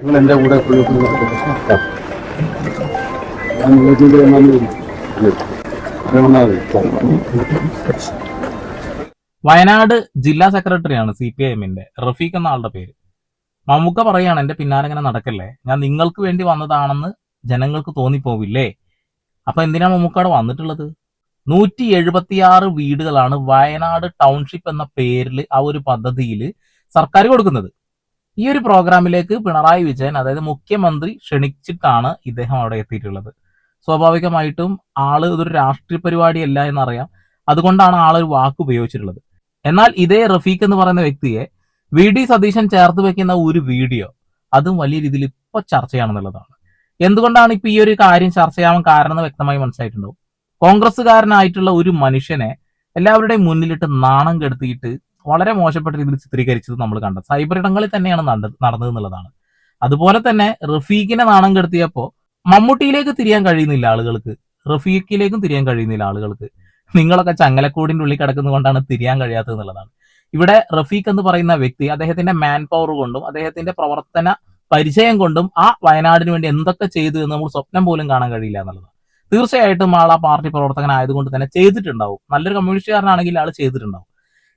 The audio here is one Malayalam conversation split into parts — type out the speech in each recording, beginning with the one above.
എന്റെ കൂടെ വയനാട് ജില്ലാ സെക്രട്ടറിയാണ് CPIM-ന്റെ റഫീഖ് എന്ന ആളുടെ പേര്. മമ്മൂക്ക പറയാണ്, എന്റെ പിന്നാലെ ഇങ്ങനെ നടക്കല്ലേ, ഞാൻ നിങ്ങൾക്ക് വേണ്ടി വന്നതാണെന്ന് ജനങ്ങൾക്ക് തോന്നിപ്പോവില്ലേ? അപ്പൊ എന്തിനാ മമ്മൂക്കയുടെ വന്നിട്ടുള്ളത്? 176 വീടുകളാണ് വയനാട് ടൗൺഷിപ്പ് എന്ന പേരിൽ ആ ഒരു പദ്ധതിയിൽ സർക്കാർ കൊടുക്കുന്നത്. ഈ ഒരു പ്രോഗ്രാമിലേക്ക് പിണറായി വിജയൻ, അതായത് മുഖ്യമന്ത്രി, ക്ഷണിച്ചിട്ടാണ് ഇദ്ദേഹം അവിടെ എത്തിയിട്ടുള്ളത്. സ്വാഭാവികമായിട്ടും ആള് ഇതൊരു രാഷ്ട്രീയ പരിപാടിയല്ല എന്നറിയാം, അതുകൊണ്ടാണ് ആളൊരു വാക്ക് ഉപയോഗിച്ചിട്ടുള്ളത്. എന്നാൽ ഇതേ റഫീഖ് എന്ന് പറയുന്ന വ്യക്തിയെ VD സതീശൻ ചേർത്ത് വെക്കുന്ന ഒരു വീഡിയോ, അതും വലിയ രീതിയിൽ ഇപ്പൊ ചർച്ചയാണെന്നുള്ളതാണ്. എന്തുകൊണ്ടാണ് ഇപ്പൊ ഈ ഒരു കാര്യം ചർച്ചയാവാൻ കാരണം എന്ന് വ്യക്തമായി മനസ്സിലായിട്ടുണ്ടാവും. കോൺഗ്രസ്സുകാരനായിട്ടുള്ള ഒരു മനുഷ്യനെ എല്ലാവരുടെയും മുന്നിലിട്ട് നാണം കെടുത്തിയിട്ട് വളരെ മോശപ്പെട്ട രീതിയിൽ ചിത്രീകരിച്ചത് നമ്മൾ കണ്ടത് സൈബർ ഇടങ്ങളിൽ തന്നെയാണ് നടന്നത് എന്നുള്ളതാണ്. അതുപോലെ തന്നെ റഫീഖിനെ നാണം കെടുത്തിയപ്പോ മമ്മൂട്ടിയിലേക്ക് തിരിയാൻ കഴിയുന്നില്ല ആളുകൾക്ക്, റഫീഖിലേക്കും തിരിയാൻ കഴിയുന്നില്ല ആളുകൾക്ക്. നിങ്ങളൊക്കെ ചങ്ങലക്കൂടിന്റെ ഉള്ളിൽ കിടക്കുന്നത് കൊണ്ടാണ് തിരിയാൻ കഴിയാത്തത് എന്നുള്ളതാണ്. ഇവിടെ റഫീഖ് എന്ന് പറയുന്ന വ്യക്തി അദ്ദേഹത്തിന്റെ മാൻ പവർ കൊണ്ടും അദ്ദേഹത്തിന്റെ പ്രവർത്തന പരിചയം കൊണ്ടും ആ വയനാടിന് വേണ്ടി എന്തൊക്കെ ചെയ്തു എന്ന് നമ്മൾ സ്വപ്നം പോലും കാണാൻ കഴിയില്ല എന്നുള്ളതാണ്. തീർച്ചയായിട്ടും ആൾ ആ പാർട്ടി പ്രവർത്തകനായതുകൊണ്ട് തന്നെ ചെയ്തിട്ടുണ്ടാവും. നല്ലൊരു കമ്മ്യൂണിസ്റ്റുകാരനാണെങ്കിൽ ആൾ ചെയ്തിട്ടുണ്ടാവും.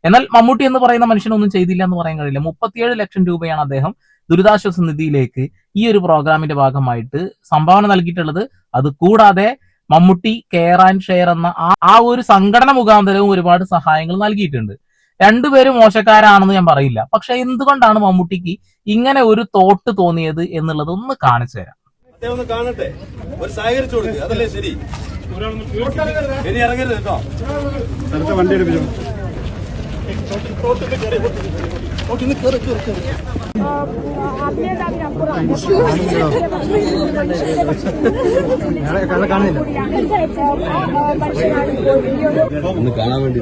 എന്നാൽ മമ്മൂട്ടി എന്ന് പറയുന്ന മനുഷ്യനൊന്നും ചെയ്തില്ല എന്ന് പറയാൻ കഴിയില്ല. 37 ലക്ഷം രൂപയാണ് അദ്ദേഹം ദുരിതാശ്വാസ നിധിയിലേക്ക് ഈ ഒരു പ്രോഗ്രാമിന്റെ ഭാഗമായിട്ട് സംഭാവന നൽകിയിട്ടുള്ളത്. അത് കൂടാതെ മമ്മൂട്ടി കെയർ ആൻഡ് ഷെയർ എന്ന ആ ഒരു സംഘടന മുഖാന്തരവും ഒരുപാട് സഹായങ്ങൾ നൽകിയിട്ടുണ്ട്. രണ്ടുപേരും മോശക്കാരാണെന്ന് ഞാൻ പറയില്ല. പക്ഷെ എന്തുകൊണ്ടാണ് മമ്മൂട്ടിക്ക് ഇങ്ങനെ ഒരു തോട്ട് തോന്നിയത് എന്നുള്ളത് ഒന്ന് കാണിച്ചു തരാം. കാണട്ടെ, ഒരു സഹകരിച്ചു കൊടുക്കുക, അതല്ലേ ശരി. ഇനി ഇറങ്ങരുത് കേട്ടോ. വണ്ടി എടുപ്പിച്ചു. ഒന്ന് കാണാൻ വേണ്ടി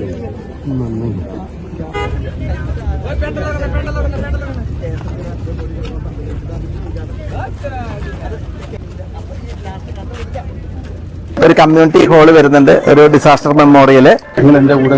ഒരു കമ്മ്യൂണിറ്റി ഹാള് വരുന്നുണ്ട്, ഒരു ഡിസാസ്റ്റർ മെമ്മോറിയല്. എന്റെ കൂടെ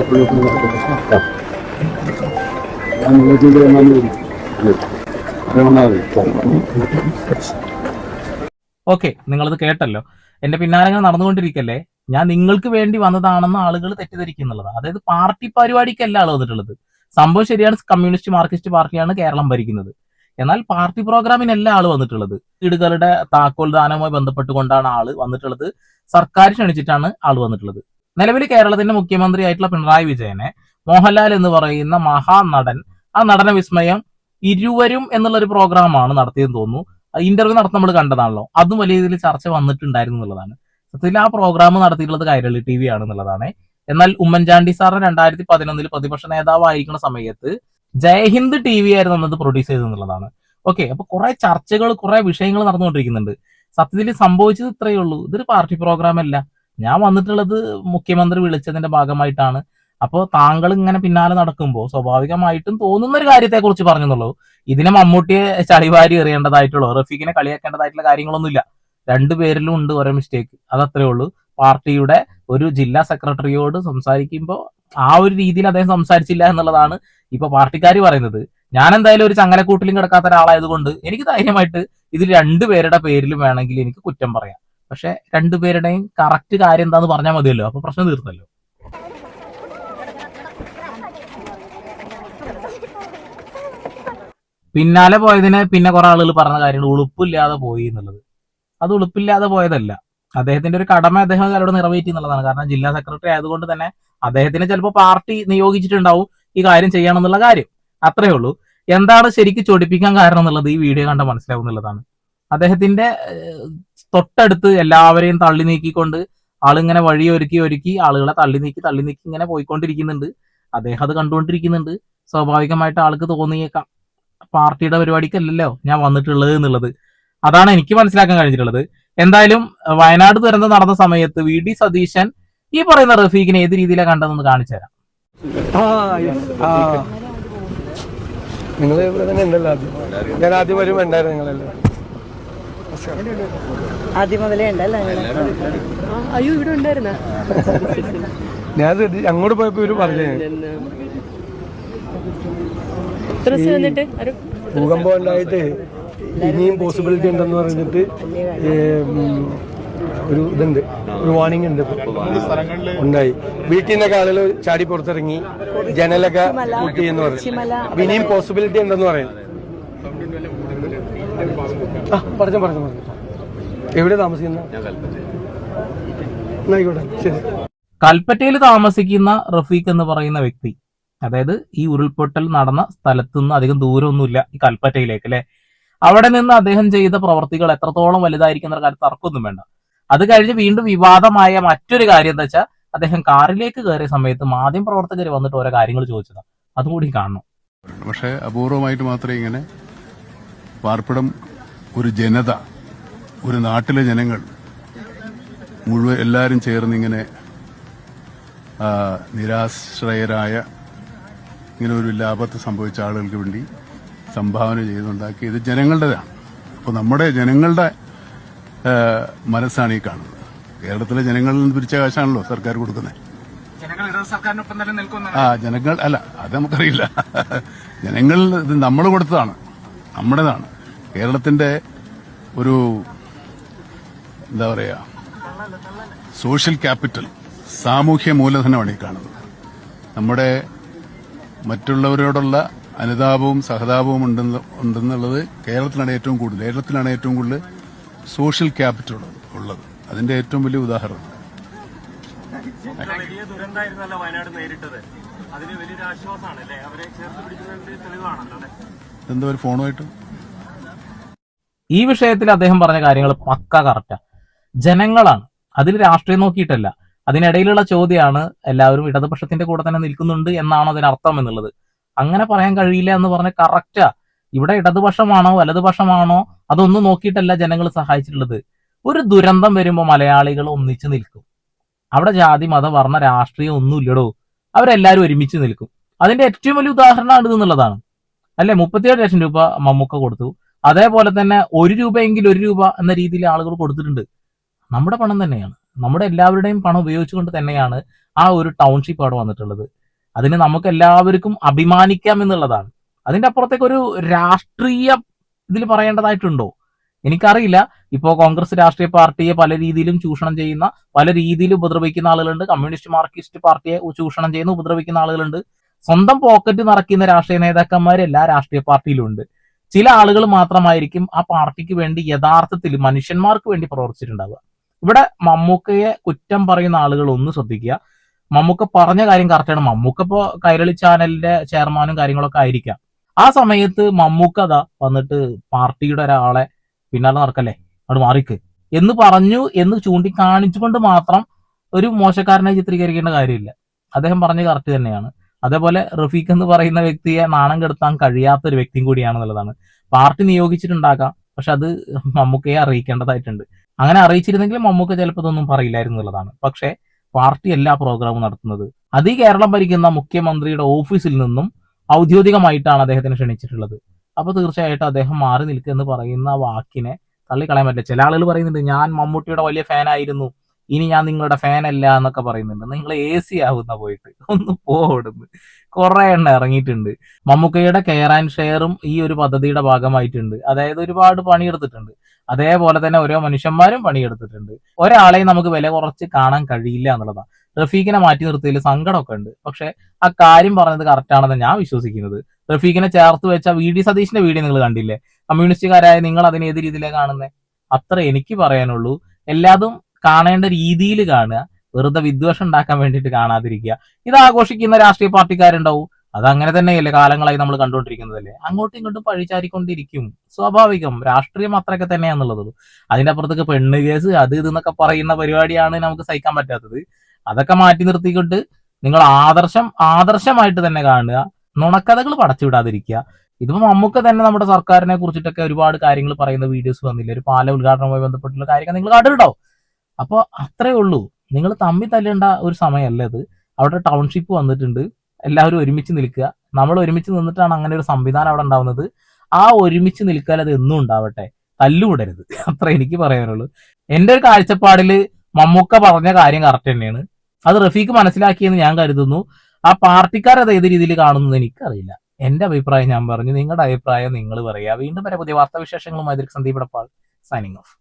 ഓക്കെ, നിങ്ങളത് കേട്ടല്ലോ. എന്റെ പിന്നാലെ നടന്നുകൊണ്ടിരിക്കല്ലേ, ഞാൻ നിങ്ങൾക്ക് വേണ്ടി വന്നതാണെന്ന് ആളുകൾ തെറ്റിദ്ധരിക്കുന്നുള്ളത്. അതായത് പാർട്ടി പരിപാടിക്കല്ല ആൾ വന്നിട്ടുള്ളത്. സംഭവം ശരിയാണ്, കമ്മ്യൂണിസ്റ്റ് മാർക്സിസ്റ്റ് പാർട്ടിയാണ് കേരളം ഭരിക്കുന്നത്. എന്നാൽ പാർട്ടി പ്രോഗ്രാമിനല്ല ആള് വന്നിട്ടുള്ളത്. വീടുകളുടെ താക്കോൽ ദാനവുമായി ബന്ധപ്പെട്ടുകൊണ്ടാണ് ആള് വന്നിട്ടുള്ളത്. സർക്കാർ ക്ഷണിച്ചിട്ടാണ് ആള് വന്നിട്ടുള്ളത്. നിലവിൽ കേരളത്തിന്റെ മുഖ്യമന്ത്രി ആയിട്ടുള്ള പിണറായി വിജയനെ മോഹൻലാൽ എന്ന് പറയുന്ന മഹാനടൻ, ആ നടന വിസ്മയം ഇരുവരും എന്നുള്ള ഒരു പ്രോഗ്രാമാണ് നടത്തിയെന്ന് തോന്നുന്നു. ഇന്റർവ്യൂ നടത്തി നമ്മൾ കണ്ടതാണല്ലോ, അതും വലിയ രീതിയിൽ ചർച്ച വന്നിട്ടുണ്ടായിരുന്നു എന്നുള്ളതാണ്. സത്യത്തിൽ ആ പ്രോഗ്രാം നടത്തിയിട്ടുള്ളത് കൈരളി TV ആണെന്നുള്ളതാണ്. എന്നാൽ ഉമ്മൻചാണ്ടി സാറിന് 2011 പ്രതിപക്ഷ നേതാവായിരിക്കുന്ന സമയത്ത് ജയ്ഹിന്ദ് TV ആയിരുന്നു അന്നത് പ്രൊഡ്യൂസ് ചെയ്തെന്നുള്ളതാണ്. ഓക്കെ, അപ്പൊ കുറെ ചർച്ചകൾ, കുറെ വിഷയങ്ങൾ നടന്നുകൊണ്ടിരിക്കുന്നുണ്ട്. സത്യത്തിൽ സംഭവിച്ചത് ഇത്രയേ ഉള്ളൂ. ഇതൊരു പാർട്ടി പ്രോഗ്രാം അല്ല. ഞാൻ വന്നിട്ടുള്ളത് മുഖ്യമന്ത്രി വിളിച്ചതിന്റെ ഭാഗമായിട്ടാണ്. അപ്പോൾ താങ്കൾ ഇങ്ങനെ പിന്നാലെ നടക്കുമ്പോൾ സ്വാഭാവികമായിട്ടും തോന്നുന്ന ഒരു കാര്യത്തെ കുറിച്ച് പറഞ്ഞെന്നുള്ളൂ. ഇതിനെ മമ്മൂട്ടിയെ ചളിവാരി എറിയേണ്ടതായിട്ടുള്ളൂ, റഫീഖിനെ കളിയാക്കേണ്ടതായിട്ടുള്ള കാര്യങ്ങളൊന്നുമില്ല. രണ്ടുപേരിലും ഉണ്ട് ഓരോ മിസ്റ്റേക്ക്, അതത്രേ ഉള്ളൂ. പാർട്ടിയുടെ ഒരു ജില്ലാ സെക്രട്ടറിയോട് സംസാരിക്കുമ്പോൾ ആ ഒരു രീതിയിൽ അദ്ദേഹം സംസാരിച്ചില്ല എന്നുള്ളതാണ് ഇപ്പൊ പാർട്ടിക്കാർ പറയുന്നത്. ഞാൻ എന്തായാലും ഒരു ചങ്ങലക്കൂട്ടിലും കിടക്കാത്ത ഒരാളായതുകൊണ്ട് എനിക്ക് ധൈര്യമായിട്ട് ഇതിൽ രണ്ടുപേരുടെ പേരിലും വേണമെങ്കിൽ എനിക്ക് കുറ്റം പറയാം. പക്ഷെ രണ്ടുപേരുടെയും കറക്റ്റ് കാര്യം എന്താന്ന് പറഞ്ഞാൽ മതിയല്ലോ, അപ്പൊ പ്രശ്നം തീർന്നല്ലോ. പിന്നാലെ പോയതിനെ പിന്നെ കുറെ ആളുകൾ പറഞ്ഞ കാര്യങ്ങൾ ഉളുപ്പില്ലാതെ പോയി എന്നുള്ളത്. അത് ഉളുപ്പില്ലാതെ പോയതല്ല, അദ്ദേഹത്തിന്റെ ഒരു കടമ അദ്ദേഹം അവരോട് നിറവേറ്റി എന്നുള്ളതാണ്. കാരണം ജില്ലാ സെക്രട്ടറി ആയതുകൊണ്ട് തന്നെ അദ്ദേഹത്തിന് ചിലപ്പോൾ പാർട്ടി നിയോഗിച്ചിട്ടുണ്ടാവും ഈ കാര്യം ചെയ്യണമെന്നുള്ള കാര്യം, അത്രേ ഉള്ളൂ. എന്താണ് ശരിക്കും ചൊടിപ്പിക്കാൻ കാരണം എന്നുള്ളത് ഈ വീഡിയോ കണ്ട മനസ്സിലാവുന്നുള്ളതാണ്. അദ്ദേഹത്തിന്റെ തൊട്ടടുത്ത് എല്ലാവരെയും തള്ളി നീക്കിക്കൊണ്ട് ആളിങ്ങനെ വഴി ഒരുക്കി ആളുകളെ തള്ളി നീക്കി ഇങ്ങനെ പോയിക്കൊണ്ടിരിക്കുന്നുണ്ട്. അദ്ദേഹം അത് കണ്ടുകൊണ്ടിരിക്കുന്നുണ്ട്. സ്വാഭാവികമായിട്ട് ആൾക്ക് തോന്നിയേക്കാം പാർട്ടിയുടെ പരിപാടിക്കല്ലല്ലോ ഞാൻ വന്നിട്ടുള്ളത് എന്നുള്ളത്. അതാണ് എനിക്ക് മനസ്സിലാക്കാൻ കഴിഞ്ഞിട്ടുള്ളത്. എന്തായാലും വയനാട് ദുരന്തം നടന്ന സമയത്ത് VD സതീശൻ ഈ പറയുന്ന റഫീഖിനെ ഏത് രീതിയിലാണ് കണ്ടതെന്ന് കാണിച്ചു തരാം. നിങ്ങൾ ഇവിടെ തന്നെ ഉണ്ടല്ലോ, ഞാൻ ആദ്യം വരുമ്പോ ഉണ്ടായിരുന്നു. നിങ്ങളല്ലേ ആദ്യം മുതലേ ഉണ്ടല്ലോ? അയ്യോ, ഇവിടെ ഉണ്ടായിരുന്ന ഞാൻ അങ്ങോട്ട് പോയപ്പോ ഇവര് പറഞ്ഞു ഭൂകമ്പം ഉണ്ടായിട്ട് ഇനിയും പോസിബിലിറ്റി ഉണ്ടെന്ന് പറഞ്ഞിട്ട് ഒരു ഇതുണ്ട്, ഒരു വാർണിംഗ് ഉണ്ട് ഉണ്ടായി. വീട്ടിൽ നിന്നൊക്കെ ആളുകൾ ചാടി പുറത്തിറങ്ങി ജനലൊക്കെ കൂട്ടി എന്ന് പറഞ്ഞു. ഇനിയും പോസിബിലിറ്റി ഉണ്ടെന്ന് പറയുന്നു. പറഞ്ഞു എവിടെ താമസിക്കുന്ന? ആയിക്കോട്ടെ, ശരി. കൽപ്പറ്റയിൽ താമസിക്കുന്ന റഫീഖ് എന്ന് പറയുന്ന വ്യക്തി, അതായത് ഈ ഉരുൾപൊട്ടൽ നടന്ന സ്ഥലത്തു നിന്ന് അധികം ദൂരമൊന്നുമില്ല ഈ കൽപ്പറ്റയിലേക്ക് അല്ലെ. അവിടെ നിന്ന് അദ്ദേഹം ചെയ്ത പ്രവർത്തികൾ എത്രത്തോളം വലുതായിരിക്കുന്ന കാര്യത്തിൽ തർക്കമൊന്നും വേണ്ട. അത് കഴിഞ്ഞ് വീണ്ടും വിവാദമായ മറ്റൊരു കാര്യം എന്താ വെച്ചാൽ, അദ്ദേഹം കാറിലേക്ക് കയറിയ സമയത്ത് മാധ്യമ പ്രവർത്തകർ വന്നിട്ട് ഓരോ കാര്യങ്ങൾ ചോദിച്ചതാണ്. അതും കൂടി കാണണം. പക്ഷെ അപൂർവമായിട്ട് മാത്രമേ ഇങ്ങനെ പാർപ്പിടം, ഒരു ജനത, ഒരു നാട്ടിലെ ജനങ്ങൾ മുഴുവൻ എല്ലാവരും ചേർന്ന് ഇങ്ങനെ നിരാശ്രയരായ ഇങ്ങനെ ഒരു ലാഭത്ത് സംഭവിച്ച ആളുകൾക്ക് വേണ്ടി സംഭാവന ചെയ്തുണ്ടാക്കി ഇത് ജനങ്ങളുടേതാണ്. അപ്പോൾ നമ്മുടെ ജനങ്ങളുടെ മനസ്സാണ് ഈ കാണുന്നത്. കേരളത്തിലെ ജനങ്ങളിൽ നിന്ന് പിരിച്ച കാശാണല്ലോ സർക്കാർ കൊടുക്കുന്നത്. ജനങ്ങൾ അല്ല, അത് നമുക്കറിയില്ല. ജനങ്ങൾ ഇത് നമ്മൾ കൊടുത്തതാണ്, നമ്മുടേതാണ്. കേരളത്തിന്റെ ഒരു എന്താ പറയാ സോഷ്യൽ ക്യാപിറ്റൽ, സാമൂഹ്യ മൂലധനമാണ് ഈ കാണുന്നത്. നമ്മുടെ മറ്റുള്ളവരോടുള്ള അനുതാപവും സഹതാപവും ഉണ്ടെന്നുള്ളത് കേരളത്തിലാണ് ഏറ്റവും കൂടുതൽ സോഷ്യൽ ക്യാപിറ്റൽ ഉള്ളത്. അതിന്റെ ഏറ്റവും വലിയ ഉദാഹരണം. വലിയ ദുരന്തമായിരുന്നല്ലോ വയനാട് നേരിട്ടത്. അതിന് വലിയൊരു ആശ്വാസമാണല്ലേ അവരെ ചേർത്ത് പിടിക്കുന്നതിന്റെ തെളിവാണല്ലോ. എന്താ ഒരു ഫോണുമായിട്ട് ഈ വിഷയത്തിൽ അദ്ദേഹം പറഞ്ഞ കാര്യങ്ങൾ പക്ക കറക്റ്റാ. ജനങ്ങളാണ്, അതിൽ രാഷ്ട്രീയം നോക്കിയിട്ടല്ല. അതിനിടയിലുള്ള ചോദ്യമാണ് എല്ലാവരും ഇടതുപക്ഷത്തിന്റെ കൂടെ തന്നെ നിൽക്കുന്നുണ്ട് എന്നാണോ അതിനർത്ഥം എന്നുള്ളത്. അങ്ങനെ പറയാൻ കഴിയില്ല എന്ന് പറഞ്ഞ കറക്റ്റാ. ഇവിടെ ഇടതുപക്ഷമാണോ വലതുപക്ഷമാണോ അതൊന്നും നോക്കിയിട്ടല്ല ജനങ്ങൾ സഹായിച്ചിട്ടുള്ളത്. ഒരു ദുരന്തം വരുമ്പോൾ മലയാളികൾ ഒന്നിച്ചു നിൽക്കും. അവിടെ ജാതി മത വർണ്ണ രാഷ്ട്രീയം ഒന്നുമില്ലടോ, അവരെല്ലാവരും ഒരുമിച്ച് നിൽക്കും. അതിന്റെ ഏറ്റവും വലിയ ഉദാഹരണമാണ് ഇതെന്നുള്ളതാണ് അല്ലെ. 37 ലക്ഷം രൂപ മമ്മൂക്ക കൊടുത്തു. അതേപോലെ തന്നെ 1 രൂപയെങ്കിൽ 1 രൂപ എന്ന രീതിയിൽ ആളുകൾ കൊടുത്തിട്ടുണ്ട്. നമ്മുടെ പണം തന്നെയാണ്, നമ്മുടെ എല്ലാവരുടെയും പണം ഉപയോഗിച്ചുകൊണ്ട് തന്നെയാണ് ആ ഒരു ടൗൺഷിപ്പ് അവിടെ വന്നിട്ടുള്ളത്. അതിന് നമുക്ക് എല്ലാവർക്കും അഭിമാനിക്കാം എന്നുള്ളതാണ്. അതിന്റെ അപ്പുറത്തേക്ക് ഒരു രാഷ്ട്രീയ ഇതിൽ പറയേണ്ടതായിട്ടുണ്ടോ എനിക്കറിയില്ല. ഇപ്പോ കോൺഗ്രസ് രാഷ്ട്രീയ പാർട്ടിയെ പല രീതിയിലും ചൂഷണം ചെയ്യുന്ന, പല രീതിയിൽ ഉപദ്രവിക്കുന്ന ആളുകളുണ്ട്. കമ്മ്യൂണിസ്റ്റ് മാർക്സിസ്റ്റ് പാർട്ടിയെ ചൂഷണം ചെയ്യുന്ന ഉപദ്രവിക്കുന്ന ആളുകളുണ്ട്. സ്വന്തം പോക്കറ്റ് നിറയ്ക്കുന്ന രാഷ്ട്രീയ നേതാക്കന്മാർ എല്ലാ രാഷ്ട്രീയ പാർട്ടിയിലും ഉണ്ട്. ചില ആളുകൾ മാത്രമായിരിക്കും ആ പാർട്ടിക്ക് വേണ്ടി യഥാർത്ഥത്തിൽ മനുഷ്യന്മാർക്ക് വേണ്ടി പ്രവർത്തിച്ചിട്ടുണ്ടാവുക. ഇവിടെ മമ്മൂക്കയെ കുറ്റം പറയുന്ന ആളുകൾ ഒന്ന് ശ്രദ്ധിക്കുക. മമ്മൂക്ക പറഞ്ഞ കാര്യം കറക്റ്റാണ്. മമ്മൂക്ക ഇപ്പോ കൈരളി ചാനലിന്റെ ചെയർമാനും കാര്യങ്ങളൊക്കെ ആയിരിക്കാം. ആ സമയത്ത് മമ്മൂക്ക അതാ വന്നിട്ട് പാർട്ടിയുടെ ഒരാളെ പിന്നാലെ നടക്കല്ലേ, അവിടെ മാറിക്ക് എന്ന് പറഞ്ഞു എന്ന് ചൂണ്ടിക്കാണിച്ചുകൊണ്ട് മാത്രം ഒരു മോശക്കാരനെ ചിത്രീകരിക്കേണ്ട കാര്യമില്ല. അദ്ദേഹം പറഞ്ഞ കറക്റ്റ് തന്നെയാണ്. അതേപോലെ റഫീഖ് എന്ന് പറയുന്ന വ്യക്തിയെ നാണം കെടുത്താൻ കഴിയാത്ത ഒരു വ്യക്തിയും കൂടിയാണെന്നുള്ളതാണ്. പാർട്ടി നിയോഗിച്ചിട്ടുണ്ടാകാം, പക്ഷെ അത് മമ്മൂക്കയെ അറിയിക്കേണ്ടതായിട്ടുണ്ട്. അങ്ങനെ അറിയിച്ചിരുന്നെങ്കിൽ മമ്മൂക്ക ചിലപ്പോൾ ഇതൊന്നും പറയില്ലായിരുന്നു എന്നുള്ളതാണ്. പക്ഷെ പാർട്ടി എല്ലാ പ്രോഗ്രാമും നടത്തുന്നത് അത് ഈ കേരളം ഭരിക്കുന്ന മുഖ്യമന്ത്രിയുടെ ഓഫീസിൽ നിന്നും ഔദ്യോഗികമായിട്ടാണ് അദ്ദേഹത്തിനെ ക്ഷണിച്ചിട്ടുള്ളത്. അപ്പൊ തീർച്ചയായിട്ടും അദ്ദേഹം മാറി നിൽക്കുക എന്ന് പറയുന്ന വാക്കിനെ തള്ളിക്കളയാൻ പറ്റില്ല. ചില ആളുകൾ പറയുന്നുണ്ട് ഞാൻ മമ്മൂട്ടിയുടെ വലിയ ഫാനായിരുന്നു, ഇനി ഞാൻ നിങ്ങളുടെ ഫാൻ അല്ല എന്നൊക്കെ പറയുന്നുണ്ട്. നിങ്ങൾ AC ആവുന്ന പോയിട്ട് ഒന്ന് പോടുന്നു. കുറെ എണ്ണം ഇറങ്ങിയിട്ടുണ്ട്. മമ്മൂക്കയുടെ കെയർ ആൻഡ് ഷെയറും ഈ ഒരു പദ്ധതിയുടെ ഭാഗമായിട്ടുണ്ട്. അതായത് ഒരുപാട് പണിയെടുത്തിട്ടുണ്ട്. അതേപോലെ തന്നെ ഓരോ മനുഷ്യന്മാരും പണിയെടുത്തിട്ടുണ്ട്. ഒരാളെയും നമുക്ക് വില കുറച്ച് കാണാൻ കഴിയില്ല എന്നുള്ളതാണ്. റഫീഖിനെ മാറ്റി നിർത്തിയതിൽ സങ്കടമൊക്കെ ഉണ്ട്. പക്ഷെ ആ കാര്യം പറഞ്ഞത് കറക്റ്റ് ആണെന്ന് ഞാൻ വിശ്വസിക്കുന്നത്. റഫീഖിനെ ചേർത്ത് വെച്ച VD സതീഷിന്റെ വീഡിയോ നിങ്ങൾ കണ്ടില്ലേ? കമ്മ്യൂണിസ്റ്റുകാരായ നിങ്ങൾ അതിനെ ഏത് രീതിയിലാണ് കാണുന്നത്? അത്ര എനിക്ക് പറയാനുള്ളൂ. എല്ലാതും കാണേണ്ട രീതിയിൽ കാണുക, വെറുതെ വിദ്വേഷം ഉണ്ടാക്കാൻ വേണ്ടിയിട്ട് കാണാതിരിക്കുക. ഇത് ആഘോഷിക്കുന്ന രാഷ്ട്രീയ പാർട്ടിക്കാരുണ്ടാവും, അതങ്ങനെ തന്നെയല്ലേ കാലങ്ങളായി നമ്മൾ കണ്ടുകൊണ്ടിരിക്കുന്നതല്ലേ. അങ്ങോട്ടും ഇങ്ങോട്ടും പഴിചാരിക്കൊണ്ടിരിക്കും, സ്വാഭാവികം. രാഷ്ട്രീയം അത്രയൊക്കെ തന്നെയാന്നുള്ളത്. അതിന്റെ അപ്പുറത്തേക്ക് പെണ്ണ് കേസ് അത് ഇതെന്നൊക്കെ പറയുന്ന പരിപാടിയാണ് നമുക്ക് സഹിക്കാൻ പറ്റാത്തത്. അതൊക്കെ മാറ്റി നിർത്തിക്കൊണ്ട് നിങ്ങൾ ആദർശമായിട്ട് തന്നെ കാണുക, നുണക്കഥകൾ പടച്ചുവിടാതിരിക്കുക. ഇതിപ്പോ മമ്മൂക്ക തന്നെ നമ്മുടെ സർക്കാരിനെ കുറിച്ചിട്ടൊക്കെ ഒരുപാട് കാര്യങ്ങൾ പറയുന്ന വീഡിയോസ് വന്നില്ലേ? ഒരു പാല ഉദ്ഘാടനവുമായി ബന്ധപ്പെട്ടുള്ള കാര്യങ്ങൾ നിങ്ങൾ കണ്ടിട്ടുണ്ടാവും. അപ്പൊ അത്രേ ഉള്ളൂ. നിങ്ങൾ തമ്മിൽ തല്ലേണ്ട ഒരു സമയമല്ല ഇത്. അവിടെ ടൗൺഷിപ്പ് വന്നിട്ടുണ്ട്, എല്ലാവരും ഒരുമിച്ച് നിൽക്കുക. നമ്മൾ ഒരുമിച്ച് നിന്നിട്ടാണ് അങ്ങനെ ഒരു സംവിധാനം അവിടെ ഉണ്ടാവുന്നത്. ആ ഒരുമിച്ച് നിൽക്കാൻ അത് എന്നും ഉണ്ടാവട്ടെ, തല്ലുകൂടരുത്. അത്ര എനിക്ക് പറയാനുള്ളൂ. എന്റെ ഒരു കാഴ്ചപ്പാടില് മമ്മൂക്ക പറഞ്ഞ കാര്യം കറക്റ്റ് തന്നെയാണ്. അത് റഫീഖ് മനസ്സിലാക്കിയെന്ന് ഞാൻ കരുതുന്നു. ആ പാർട്ടിക്കാർ അത് ഏത് രീതിയിൽ കാണുന്നത് എനിക്കറിയില്ല. എന്റെ അഭിപ്രായം ഞാൻ പറഞ്ഞു, നിങ്ങളുടെ അഭിപ്രായം നിങ്ങൾ പറയുക. വീണ്ടും വരെ പുതിയ വാർത്താവിശേഷങ്ങളുമായി സന്ദീപ് ഇടപ്പാൾ സൈനിങ് ഓഫ്.